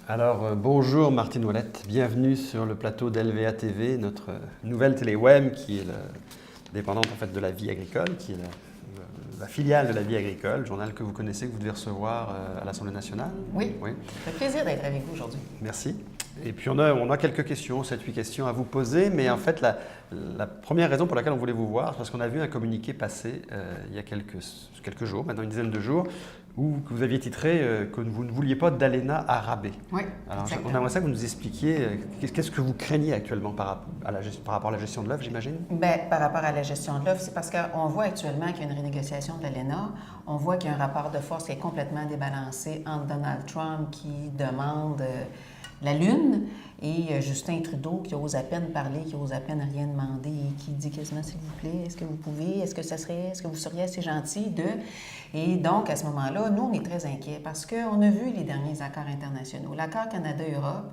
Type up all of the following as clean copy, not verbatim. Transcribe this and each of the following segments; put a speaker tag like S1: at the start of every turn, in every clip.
S1: Alors, bonjour Martine Ouellette, bienvenue sur le plateau d'LVA TV, notre nouvelle télé web qui est dépendante en fait de La Vie agricole, qui est la filiale de La Vie agricole, journal que vous connaissez, que vous devez recevoir à l'Assemblée nationale.
S2: Oui, ça fait plaisir d'être avec vous aujourd'hui.
S1: Merci. Et puis on a quelques questions, 7-8 questions à vous poser, mais en fait la première raison pour laquelle on voulait vous voir, c'est parce qu'on a vu un communiqué passer il y a quelques jours, maintenant une dizaine de jours, où que vous aviez titré que vous ne vouliez pas d'ALENA à rabais.
S2: Oui,
S1: alors
S2: exactement.
S1: on aimerait ça que vous nous expliquiez qu'est-ce que vous craignez actuellement par rapport à la gestion de l'œuvre, j'imagine?
S2: Bien, par rapport à la gestion de l'offre, c'est parce qu'on voit actuellement qu'il y a une renégociation de l'ALENA. On voit qu'il y a un rapport de force qui est complètement débalancé entre Donald Trump qui demande la Lune et Justin Trudeau qui ose à peine parler, qui ose à peine rien demander et qui dit quasiment s'il vous plaît, est-ce que vous pouvez, est-ce que vous seriez assez gentil de... Et donc, à ce moment-là, nous, on est très inquiets parce qu'on a vu les derniers accords internationaux. L'accord Canada-Europe,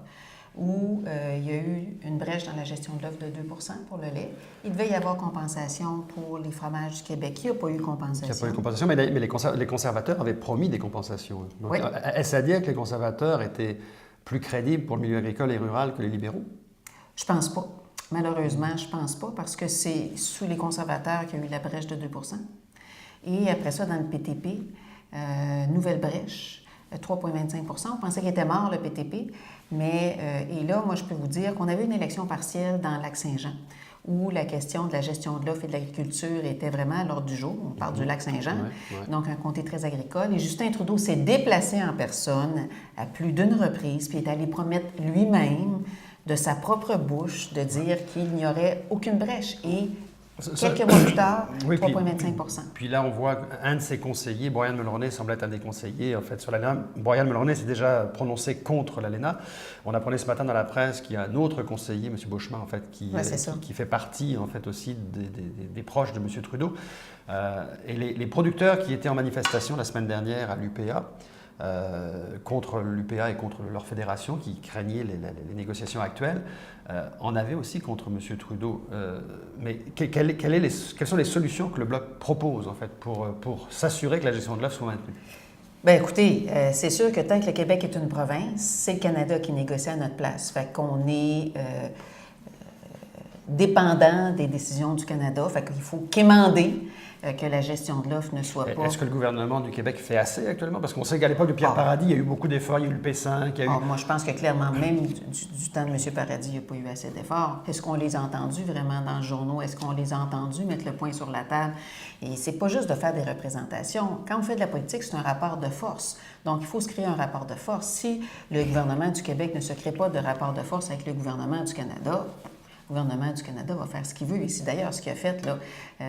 S2: où il y a eu une brèche dans la gestion de l'offre de 2 pour le lait. Il devait y avoir compensation pour les fromages du Québec. Il n'y a pas eu compensation.
S1: Il n'y a pas eu compensation, mais les conservateurs avaient promis des compensations. Donc,
S2: oui.
S1: Est-ce à dire que les conservateurs étaient plus crédibles pour le milieu agricole et rural que les libéraux?
S2: Je pense pas. Malheureusement, je pense pas parce que c'est sous les conservateurs qu'il y a eu la brèche de 2 Et après ça, dans le PTP, nouvelle brèche, 3,25 On pensait qu'il était mort, le PTP. Mais, et là, moi, je peux vous dire qu'on avait une élection partielle dans le Lac-Saint-Jean où la question de la gestion de l'offre et de l'agriculture était vraiment à l'ordre du jour. On parle du Lac-Saint-Jean, donc un comté très agricole. Et Justin Trudeau s'est déplacé en personne à plus d'une reprise, puis est allé promettre lui-même, de sa propre bouche, de dire qu'il n'y aurait aucune brèche. Et quelques mois plus tard, 3,25
S1: Puis là, on voit un de ses conseillers, Brian Mulroney, semble être un des conseillers en fait, sur l'ALENA. Brian Mulroney s'est déjà prononcé contre l'ALENA. On apprenait ce matin dans la presse qu'il y a un autre conseiller, M. Beauchemin, en fait, qui fait partie en fait, aussi des proches de M. Trudeau. Et les producteurs qui étaient en manifestation la semaine dernière à l'UPA, contre l'UPA et contre leur fédération qui craignaient les négociations actuelles, en avaient aussi contre M. Trudeau. Mais quelles sont les solutions que le Bloc propose en fait, pour s'assurer que la gestion de l'offre soit maintenue?
S2: Bien, écoutez, c'est sûr que tant que le Québec est une province, c'est le Canada qui négocie à notre place. Fait qu'on est dépendant des décisions du Canada. Fait qu'il faut quémander que la gestion de l'offre ne soit pas...
S1: Est-ce que le gouvernement du Québec fait assez actuellement? Parce qu'on sait qu'à l'époque de Pierre Paradis, il y a eu beaucoup d'efforts, il y a eu le P5, il y a eu...
S2: Moi, je pense que clairement, même du temps de M. Paradis, il n'y a pas eu assez d'efforts. Est-ce qu'on les a entendus vraiment dans le journaux? Est-ce qu'on les a entendus mettre le point sur la table? Et c'est pas juste de faire des représentations. Quand on fait de la politique, c'est un rapport de force. Donc, il faut se créer un rapport de force. Si le gouvernement du Québec ne se crée pas de rapport de force avec le gouvernement du Canada, le gouvernement du Canada va faire ce qu'il veut. Et c'est d'ailleurs ce qu'il a fait là,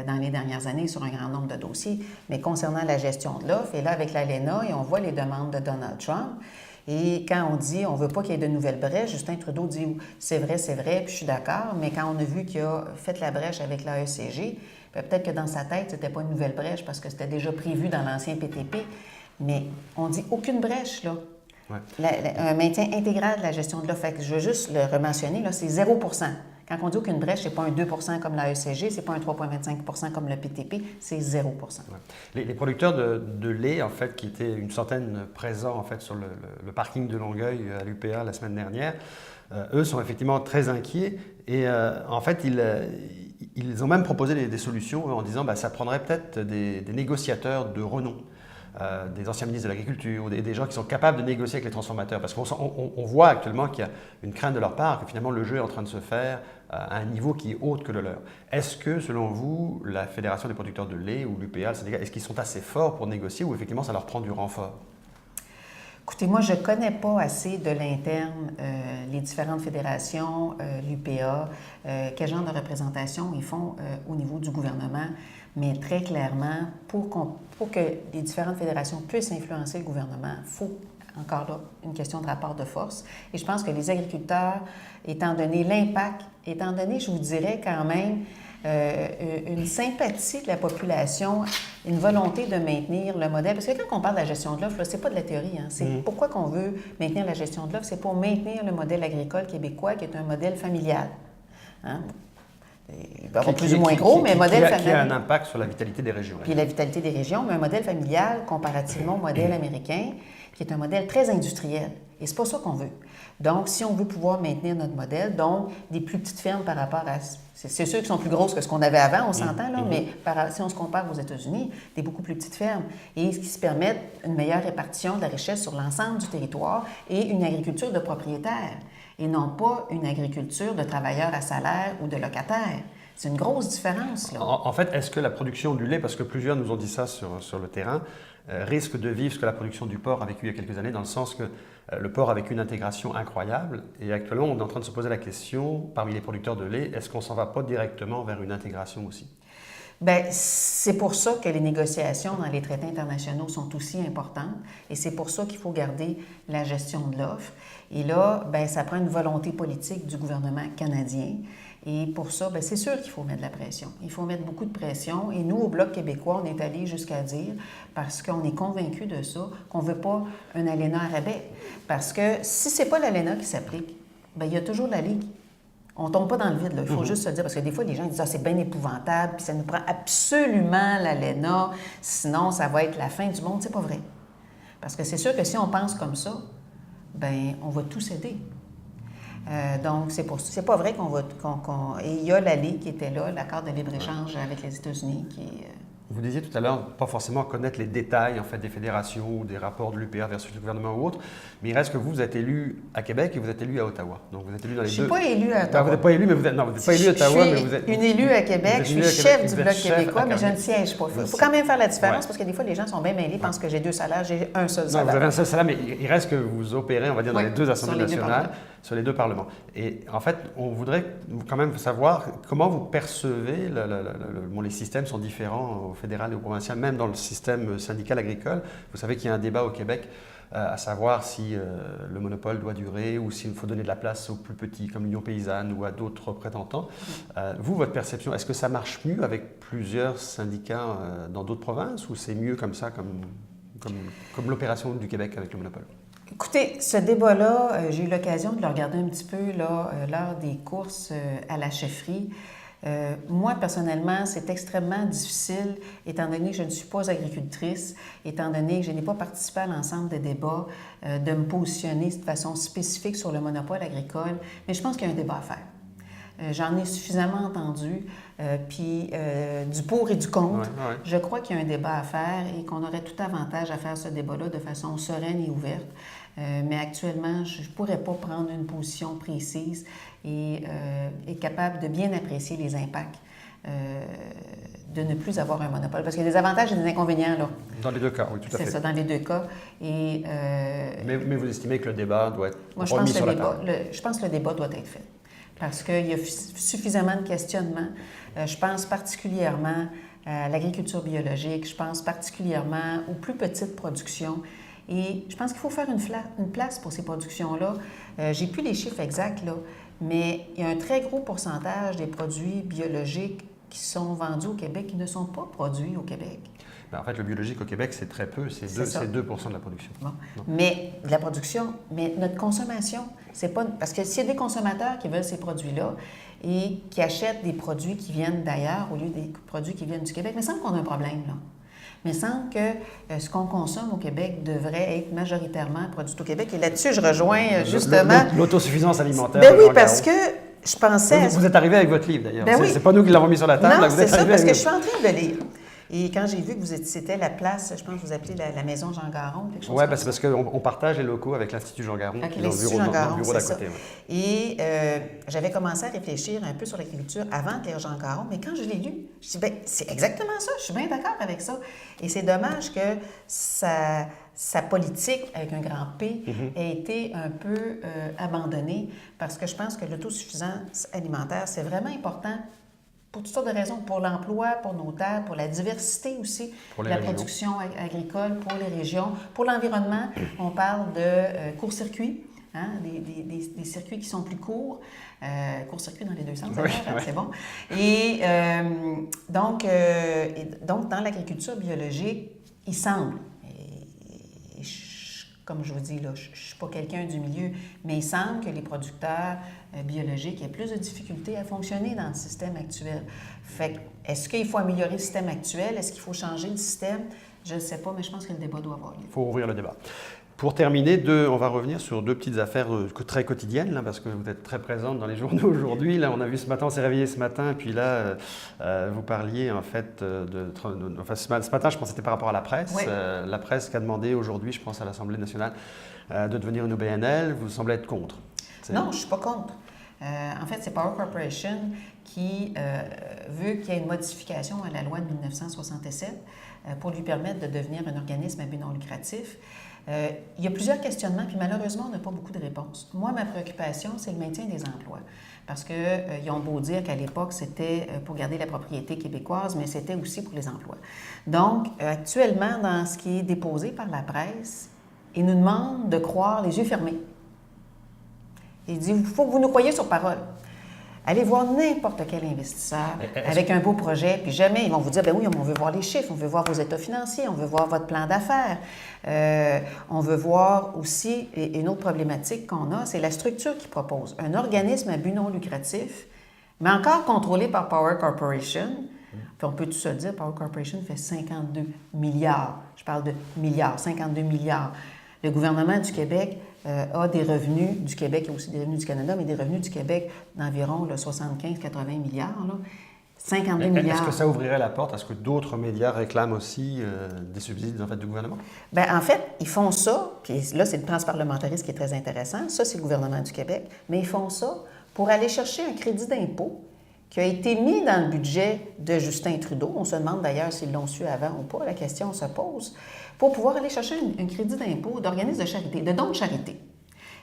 S2: dans les dernières années sur un grand nombre de dossiers. Mais concernant la gestion de l'offre, et là, avec l'ALENA, et on voit les demandes de Donald Trump, et quand on dit on ne veut pas qu'il y ait de nouvelles brèches, Justin Trudeau dit c'est vrai, puis je suis d'accord, mais quand on a vu qu'il a fait la brèche avec l'AECG, peut-être que dans sa tête, ce n'était pas une nouvelle brèche parce que c'était déjà prévu dans l'ancien PTP, mais on dit aucune brèche, là. Ouais. Un maintien intégral de la gestion de l'offre. Fait que je veux juste le rementionner, là, c'est 0 Quand on dit aucune brèche, ce n'est pas un 2 comme l'AECG, ce n'est pas un 3,25 comme le PTP, c'est 0
S1: ouais. Les producteurs de lait, en fait, qui étaient une centaine présents en fait, sur le parking de Longueuil à l'UPA la semaine dernière, eux sont effectivement très inquiets et en fait, ils ont même proposé des solutions en disant que ça prendrait peut-être des négociateurs de renom. Des anciens ministres de l'Agriculture ou des gens qui sont capables de négocier avec les transformateurs. Parce qu'on voit actuellement qu'il y a une crainte de leur part que finalement le jeu est en train de se faire à un niveau qui est autre que le leur. Est-ce que, selon vous, la Fédération des producteurs de lait ou l'UPA, est-ce qu'ils sont assez forts pour négocier ou effectivement ça leur prend du renfort?
S2: Écoutez, moi, je ne connais pas assez de l'interne les différentes fédérations, l'UPA, quel genre de représentation ils font au niveau du gouvernement, mais très clairement, pour que les différentes fédérations puissent influencer le gouvernement, il faut encore là une question de rapport de force. Et je pense que les agriculteurs, étant donné l'impact, étant donné, je vous dirais quand même, une sympathie de la population, une volonté de maintenir le modèle. Parce que quand on parle de la gestion de l'offre, ce n'est pas de la théorie. Hein? C'est pourquoi qu'on veut maintenir la gestion de l'offre, c'est pour maintenir le modèle agricole québécois qui est un modèle familial. Hein? Il va avoir plus ou moins gros, mais un modèle familial.
S1: Qui a un impact sur la vitalité des régions.
S2: Puis la vitalité des régions, mais un modèle familial comparativement au modèle américain qui est un modèle très industriel. Et c'est pas ça qu'on veut. Donc, si on veut pouvoir maintenir notre modèle, donc des plus petites fermes par rapport à... C'est sûr qu'ils sont plus grosses que ce qu'on avait avant, on s'entend, là, mais si on se compare aux États-Unis, des beaucoup plus petites fermes, et ce qui se permet une meilleure répartition de la richesse sur l'ensemble du territoire et une agriculture de propriétaires, et non pas une agriculture de travailleurs à salaire ou de locataires. C'est une grosse différence, là.
S1: En fait, est-ce que la production du lait, parce que plusieurs nous ont dit ça sur le terrain, risque de vivre ce que la production du porc a vécu il y a quelques années, dans le sens que le porc a vécu une intégration incroyable, et actuellement, on est en train de se poser la question, parmi les producteurs de lait, est-ce qu'on ne s'en va pas directement vers une intégration aussi?
S2: Bien, c'est pour ça que les négociations dans les traités internationaux sont aussi importantes, et c'est pour ça qu'il faut garder la gestion de l'offre. Et là, bien, ça prend une volonté politique du gouvernement canadien. Et pour ça, bien, c'est sûr qu'il faut mettre de la pression. Il faut mettre beaucoup de pression. Et nous, au Bloc québécois, on est allé jusqu'à dire, parce qu'on est convaincus de ça, qu'on ne veut pas un ALENA à rabais. Parce que si ce n'est pas l'ALENA qui s'applique, bien, il y a toujours la Ligue. On ne tombe pas dans le vide, là. Il faut juste se dire, parce que des fois, les gens disent « Ah, c'est bien épouvantable, puis ça nous prend absolument l'ALENA, sinon ça va être la fin du monde. » C'est pas vrai. Parce que c'est sûr que si on pense comme ça, bien, on va tout céder. Donc, c'est pas vrai qu'on va... Et il y a la Ligue qui était là, l'accord de libre-échange avec les États-Unis qui...
S1: Vous disiez tout à l'heure, pas forcément connaître les détails en fait, des fédérations ou des rapports de l'UPA versus le gouvernement ou autre, mais il reste que vous êtes élu à Québec et vous êtes élu à Ottawa. Donc vous êtes élu dans les deux.
S2: Je ne suis pas élu à Ottawa.
S1: Non, vous n'êtes pas élu, mais vous êtes... Non, vous n'êtes pas élu à Ottawa, mais vous êtes...
S2: une élue à Québec, je suis chef du Bloc québécois, mais je ne siège pas. Il faut quand même faire la différence parce que des fois, les gens sont bien mêlés, pensent que j'ai 2 salaires, j'ai un seul salaire.
S1: Non, vous avez un seul salaire, mais il reste que vous opérez, on va dire, dans les 2 assemblées nationales, sur les 2 parlements. Et en fait, on voudrait quand même savoir comment vous percevez, les systèmes sont différents au fédéral et au provincial, même dans le système syndical agricole. Vous savez qu'il y a un débat au Québec à savoir si le monopole doit durer ou s'il faut donner de la place aux plus petits, comme l'Union paysanne ou à d'autres représentants. Vous, votre perception, est-ce que ça marche mieux avec plusieurs syndicats dans d'autres provinces ou c'est mieux comme ça, comme l'opération du Québec avec le monopole?
S2: Écoutez, ce débat-là, j'ai eu l'occasion de le regarder un petit peu là, lors des courses à la chefferie. Moi, personnellement, c'est extrêmement difficile, étant donné que je ne suis pas agricultrice, étant donné que je n'ai pas participé à l'ensemble des débats, de me positionner de façon spécifique sur le monopole agricole, mais je pense qu'il y a un débat à faire. J'en ai suffisamment entendu, puis du pour et du contre. Ouais. Je crois qu'il y a un débat à faire et qu'on aurait tout avantage à faire ce débat-là de façon sereine et ouverte. Mais actuellement, je ne pourrais pas prendre une position précise et être capable de bien apprécier les impacts de ne plus avoir un monopole. Parce qu'il y a des avantages et des inconvénients, là.
S1: Dans les 2 cas, oui, tout à fait.
S2: C'est ça, dans les 2 cas. Et,
S1: mais vous estimez que le débat doit être
S2: remis sur la table? Je pense que le débat doit être fait. Parce qu'il y a suffisamment de questionnements. Je pense particulièrement à l'agriculture biologique, je pense particulièrement aux plus petites productions. Et je pense qu'il faut faire une place pour ces productions-là. J'ai plus les chiffres exacts, là, mais il y a un très gros pourcentage des produits biologiques qui sont vendus au Québec qui ne sont pas produits au Québec.
S1: Bien, en fait, le biologique au Québec, c'est très peu, c'est 2 de la production.
S2: Bon. Mais de la production, mais notre consommation, c'est pas... Parce que s'il y a des consommateurs qui veulent ces produits-là et qui achètent des produits qui viennent d'ailleurs au lieu des produits qui viennent du Québec, il me semble qu'on a un problème, là. Mais il me semble que ce qu'on consomme au Québec devrait être majoritairement produit au Québec. Et là-dessus, je rejoins justement...
S1: L'autosuffisance alimentaire.
S2: Ben oui, parce que je pensais...
S1: Vous êtes arrivé avec votre livre, d'ailleurs.
S2: Ben oui.
S1: C'est pas nous qui l'avons mis sur la table.
S2: Non,
S1: vous êtes
S2: c'est ça, parce que
S1: avec...
S2: je suis en train de lire. Et quand j'ai vu que c'était la place, je pense que vous appelez la maison Jean Garon, quelque chose
S1: comme ça. Oui, c'est parce qu'on partage les locaux avec l'Institut Jean Garon, qui est dans le bureau d'à côté.
S2: Ouais. Et j'avais commencé à réfléchir un peu sur l'agriculture avant de lire Jean Garon, mais quand je l'ai lu, je me suis dit, bien, c'est exactement ça, je suis bien d'accord avec ça. Et c'est dommage que sa politique, avec un grand P, ait été un peu abandonnée, parce que je pense que l'autosuffisance alimentaire, c'est vraiment important pour toutes sortes de raisons, pour l'emploi, pour nos terres, pour la diversité aussi, de la production agricole, pour les régions, pour l'environnement. On parle de court-circuit, hein, des circuits qui sont plus courts, court-circuit dans les 2 sens, c'est bon. Et donc, dans l'agriculture biologique, il semble, comme je vous dis, là, je ne suis pas quelqu'un du milieu, mais il semble que les producteurs biologiques aient plus de difficultés à fonctionner dans le système actuel. Fait est-ce qu'il faut améliorer le système actuel? Est-ce qu'il faut changer le système? Je ne sais pas, mais je pense que le débat doit avoir lieu.
S1: Il faut ouvrir le débat. Pour terminer, on va revenir sur deux petites affaires très quotidiennes, là, parce que vous êtes très présente dans les journaux aujourd'hui. Là, on a vu ce matin, on s'est réveillé ce matin, et puis là, vous parliez en fait enfin, ce matin, je pense que c'était par rapport à la presse.
S2: Oui.
S1: La presse qui a demandé aujourd'hui, je pense à l'Assemblée nationale, de devenir une OBNL. Vous semblez être contre.
S2: Non, je ne suis pas contre. En fait, c'est Power Corporation qui veut qu'il y ait une modification à la loi de 1967 pour lui permettre de devenir un organisme à but non lucratif. Il y a plusieurs questionnements, puis malheureusement, on n'a pas beaucoup de réponses. Moi, ma préoccupation, c'est le maintien des emplois. Parce qu'ils ont beau dire qu'à l'époque, c'était pour garder la propriété québécoise, mais c'était aussi pour les emplois. Donc, actuellement, dans ce qui est déposé par la presse, ils nous demandent de croire les yeux fermés. Il dit, il faut que vous nous croyiez sur parole. Allez voir n'importe quel investisseur avec un beau projet, puis jamais ils vont vous dire, ben oui, on veut voir les chiffres, on veut voir vos états financiers, on veut voir votre plan d'affaires. On veut voir aussi, et une autre problématique qu'on a, c'est la structure qu'ils proposent. Un organisme à but non lucratif, mais encore contrôlé par Power Corporation. Puis on peut tout se dire, Power Corporation fait 52 milliards. Je parle de milliards, 52 milliards. Le gouvernement du Québec a des revenus du Québec, il y a aussi des revenus du Canada, mais des revenus du Québec d'environ 75-80 milliards. Là. 52 milliards.
S1: Est-ce que ça ouvrirait la porte à ce que d'autres médias réclament aussi des subsides en fait, du gouvernement?
S2: Bien, en fait, ils font ça, puis là, c'est le transparlementarisme qui est très intéressant. Ça, c'est le gouvernement du Québec. Mais ils font ça pour aller chercher un crédit d'impôt qui a été mis dans le budget de Justin Trudeau. On se demande d'ailleurs s'ils l'ont su avant ou pas. La question se pose. Pour pouvoir aller chercher un crédit d'impôt d'organismes de charité, de dons de charité.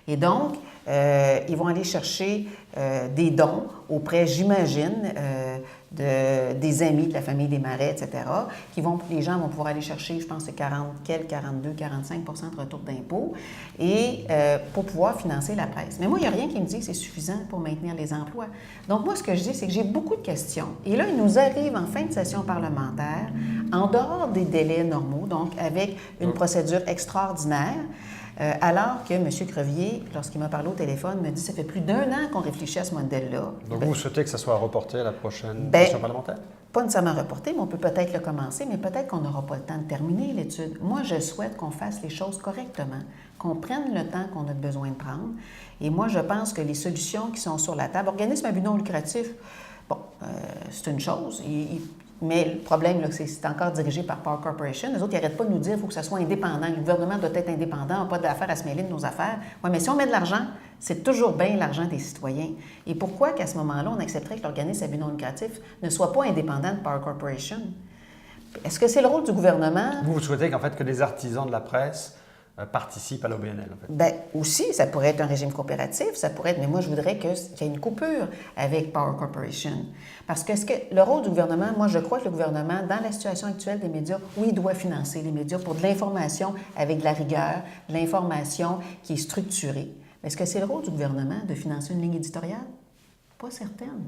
S2: Et donc, ils vont aller chercher des dons auprès, j'imagine, des amis de la famille des Marais, etc., les gens vont pouvoir aller chercher, je pense, c'est 42, 45 de retour d'impôt, et pour pouvoir financer la presse. Mais moi, il n'y a rien qui me dit que c'est suffisant pour maintenir les emplois. Donc, moi, ce que je dis, c'est que j'ai beaucoup de questions. Et là, il nous arrive en fin de session parlementaire, en dehors des délais normaux, donc avec une procédure extraordinaire, alors que M. Crevier, lorsqu'il m'a parlé au téléphone, me dit « ça fait plus d'1 an qu'on réfléchit à ce modèle-là ».
S1: Donc, vous souhaitez que ça soit reporté à la prochaine session parlementaire?
S2: Pas nécessairement reporté, mais on peut peut-être le commencer, mais peut-être qu'on n'aura pas le temps de terminer l'étude. Moi, je souhaite qu'on fasse les choses correctement, qu'on prenne le temps qu'on a besoin de prendre. Et moi, je pense que les solutions qui sont sur la table, organisme à but non lucratif, bon, c'est une chose, mais le problème, c'est que c'est encore dirigé par Power Corporation. Les autres, ils n'arrêtent pas de nous dire qu'il faut que ça soit indépendant. Le gouvernement doit être indépendant, on n'a pas d'affaires à se mêler de nos affaires. Oui, mais si on met de l'argent, c'est toujours bien l'argent des citoyens. Et pourquoi qu'à ce moment-là, on accepterait que l'organisme à but non lucratif ne soit pas indépendant de Power Corporation? Est-ce que c'est le rôle du gouvernement?
S1: Vous souhaitez qu'en fait que les artisans de la presse participent à l'OBNL, en fait?
S2: Bien, aussi, ça pourrait être un régime coopératif, ça pourrait être, mais moi, je voudrais qu'il y ait une coupure avec Power Corporation. Parce que, le rôle du gouvernement, moi, je crois que le gouvernement, dans la situation actuelle des médias, oui, il doit financer les médias pour de l'information avec de la rigueur, de l'information qui est structurée. Mais est-ce que c'est le rôle du gouvernement de financer une ligne éditoriale? Pas certaine.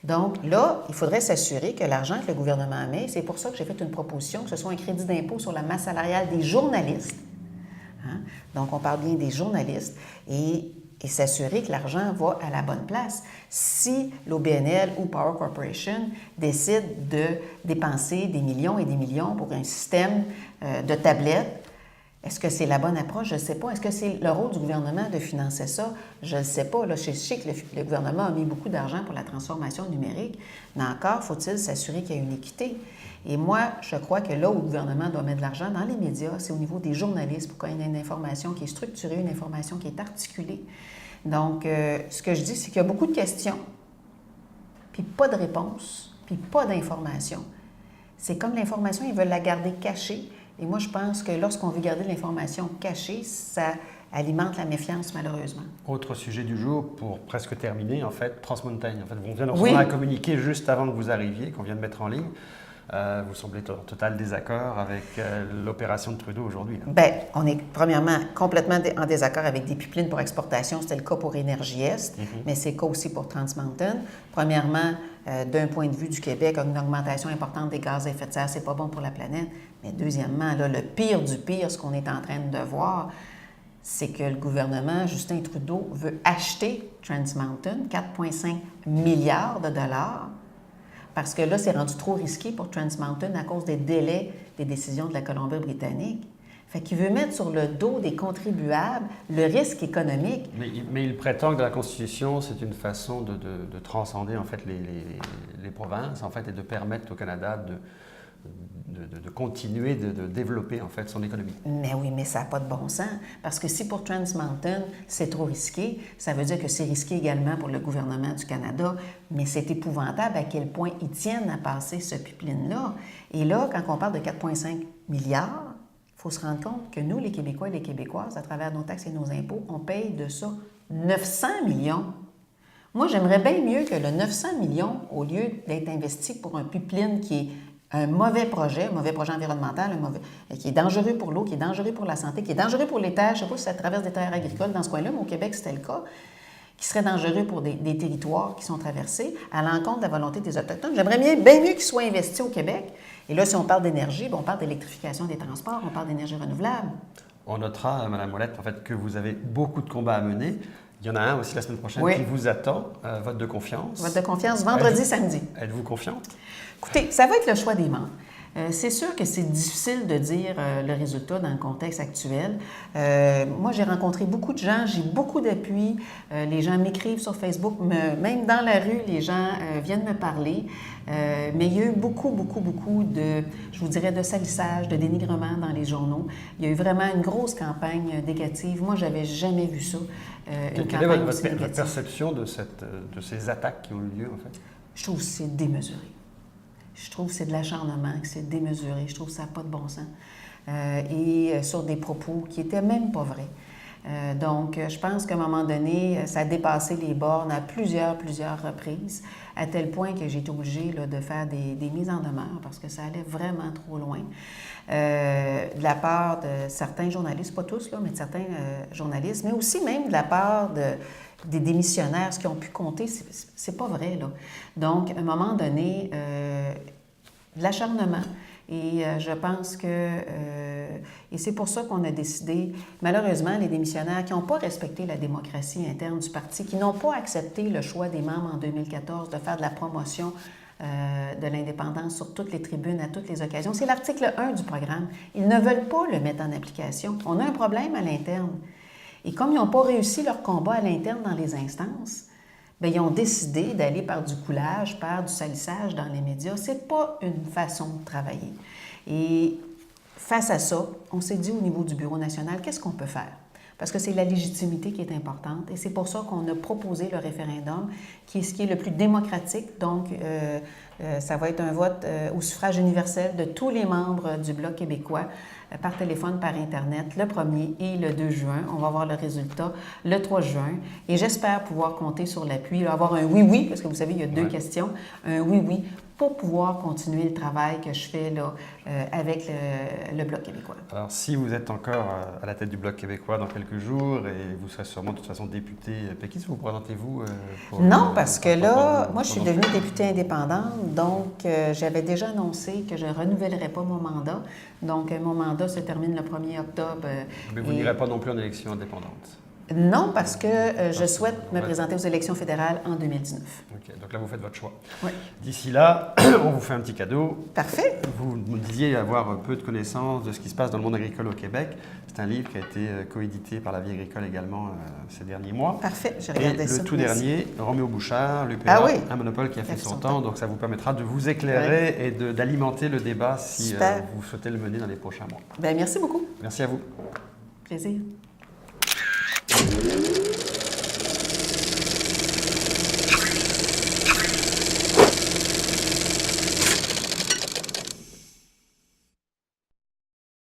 S2: Donc là, il faudrait s'assurer que l'argent que le gouvernement met, c'est pour ça que j'ai fait une proposition, que ce soit un crédit d'impôt sur la masse salariale des journalistes. Hein? Donc, on parle bien des journalistes et s'assurer que l'argent va à la bonne place. Si l'OBNL ou Power Corporation décide de dépenser des millions et des millions pour un système de tablettes, est-ce que c'est la bonne approche? Je ne sais pas. Est-ce que c'est le rôle du gouvernement de financer ça? Je ne sais pas. Là, je sais que le gouvernement a mis beaucoup d'argent pour la transformation numérique, mais encore faut-il s'assurer qu'il y a une équité. Et moi, je crois que là où le gouvernement doit mettre de l'argent dans les médias, c'est au niveau des journalistes pour qu'il y ait une information qui est structurée, une information qui est articulée. Donc, ce que je dis, c'est qu'il y a beaucoup de questions, puis pas de réponses, puis pas d'information. C'est comme l'information, ils veulent la garder cachée. Et moi, je pense que lorsqu'on veut garder l'information cachée, ça alimente la méfiance, malheureusement.
S1: Autre sujet du jour, pour presque terminer, en fait, Trans Mountain. En fait, on vient de recevoir un communiqué juste avant que vous arriviez, qu'on vient de mettre en ligne. Vous semblez en total désaccord avec l'opération de Trudeau aujourd'hui.
S2: Bien, on est premièrement complètement en désaccord avec des pipelines pour exportation. C'était le cas pour Énergie Est, mais c'est le cas aussi pour Trans Mountain. Premièrement, d'un point de vue du Québec, une augmentation importante des gaz à effet de serre, c'est pas bon pour la planète. Mais deuxièmement, là, le pire du pire, ce qu'on est en train de voir, c'est que le gouvernement, Justin Trudeau, veut acheter Trans Mountain, 4,5 milliards de dollars, parce que là, c'est rendu trop risqué pour Trans Mountain à cause des délais des décisions de la Colombie-Britannique. Fait qu'il veut mettre sur le dos des contribuables le risque économique.
S1: Mais il prétend que dans la Constitution, c'est une façon de transcender en fait les provinces en fait, et de permettre au Canada de continuer de développer en fait son économie.
S2: Mais oui, mais ça n'a pas de bon sens. Parce que si pour Trans Mountain, c'est trop risqué, ça veut dire que c'est risqué également pour le gouvernement du Canada. Mais c'est épouvantable à quel point ils tiennent à passer ce pipeline-là. Et là, quand on parle de 4,5 milliards, il faut se rendre compte que nous, les Québécois et les Québécoises, à travers nos taxes et nos impôts, on paye de ça 900 millions. Moi, j'aimerais bien mieux que le 900 millions, au lieu d'être investi pour un pipeline qui est un mauvais projet environnemental, qui est dangereux pour l'eau, qui est dangereux pour la santé, qui est dangereux pour les terres. Je ne sais pas si ça traverse des terres agricoles dans ce coin-là, mais au Québec, c'était le cas, qui serait dangereux pour des territoires qui sont traversés à l'encontre de la volonté des Autochtones. J'aimerais bien mieux qu'ils soient investis au Québec. Et là, si on parle d'énergie, on parle d'électrification des transports, on parle d'énergie renouvelable.
S1: On notera, Mme Ouellette, en fait, que vous avez beaucoup de combats à mener. Il y en a un aussi la semaine prochaine qui vous attend, vote de confiance.
S2: Vote de confiance, vendredi, samedi.
S1: Êtes-vous confiante?
S2: Écoutez, ça va être le choix des membres. C'est sûr que c'est difficile de dire le résultat dans le contexte actuel. Moi, j'ai rencontré beaucoup de gens, j'ai beaucoup d'appui. Les gens m'écrivent sur Facebook, même dans la rue, les gens viennent me parler. Mais il y a eu beaucoup de, je vous dirais, de salissage, de dénigrement dans les journaux. Il y a eu vraiment une grosse campagne négative. Moi, je n'avais jamais vu ça.
S1: Quelle est votre perception de ces attaques qui ont eu lieu, en fait?
S2: Je trouve que c'est démesuré. Je trouve que c'est de l'acharnement, que c'est démesuré. Je trouve que ça n'a pas de bon sens. Et sur des propos qui n'étaient même pas vrais. Donc, je pense qu'à un moment donné, ça a dépassé les bornes à plusieurs reprises, à tel point que j'ai été obligée là, de faire des mises en demeure parce que ça allait vraiment trop loin. De la part de certains journalistes, pas tous, là, mais de certains journalistes, mais aussi même de la part des démissionnaires, ce qu'ils ont pu compter, c'est pas vrai, là. Donc, à un moment donné, de l'acharnement. Et je pense que... et c'est pour ça qu'on a décidé, malheureusement, les démissionnaires qui n'ont pas respecté la démocratie interne du parti, qui n'ont pas accepté le choix des membres en 2014 de faire de la promotion de l'indépendance sur toutes les tribunes, à toutes les occasions. C'est l'article 1 du programme. Ils ne veulent pas le mettre en application. On a un problème à l'interne. Et comme ils n'ont pas réussi leur combat à l'interne dans les instances, bien, ils ont décidé d'aller par du coulage, par du salissage dans les médias. Ce n'est pas une façon de travailler. Et face à ça, on s'est dit au niveau du Bureau national, qu'est-ce qu'on peut faire? Parce que c'est la légitimité qui est importante. Et c'est pour ça qu'on a proposé le référendum, qui est ce qui est le plus démocratique. Donc, ça va être un vote au suffrage universel de tous les membres du Bloc québécois, par téléphone, par Internet, le 1er et le 2 juin. On va avoir le résultat le 3 juin. Et j'espère pouvoir compter sur l'appui, avoir un oui-oui, parce que vous savez, il y a deux questions, un oui-oui, pour pouvoir continuer le travail que je fais là, avec le Bloc québécois.
S1: Alors, si vous êtes encore à la tête du Bloc québécois dans quelques jours, et vous serez sûrement de toute façon député péquiste, vous présentez-vous
S2: Non, parce que là, moi, je suis devenue députée indépendante, donc j'avais déjà annoncé que je ne renouvellerais pas mon mandat. Donc, mon mandat se termine le 1er octobre.
S1: Mais vous n'irez pas non plus en élection indépendante?
S2: Non, parce que je souhaite me présenter aux élections fédérales en 2019.
S1: OK, donc là, vous faites votre choix.
S2: Oui.
S1: D'ici là, on vous fait un petit cadeau.
S2: Parfait.
S1: Vous me disiez avoir peu de connaissances de ce qui se passe dans le monde agricole au Québec. C'est un livre qui a été coédité par La Vie agricole également ces derniers mois.
S2: Parfait, j'ai regardé ça.
S1: Et le tout dernier, Roméo Bouchard, l'UPA, un monopole qui a fait son temps. Donc ça vous permettra de vous éclairer et d'alimenter le débat si vous souhaitez le mener dans les prochains mois.
S2: Bien, merci beaucoup.
S1: Merci à vous.
S2: Plaisir.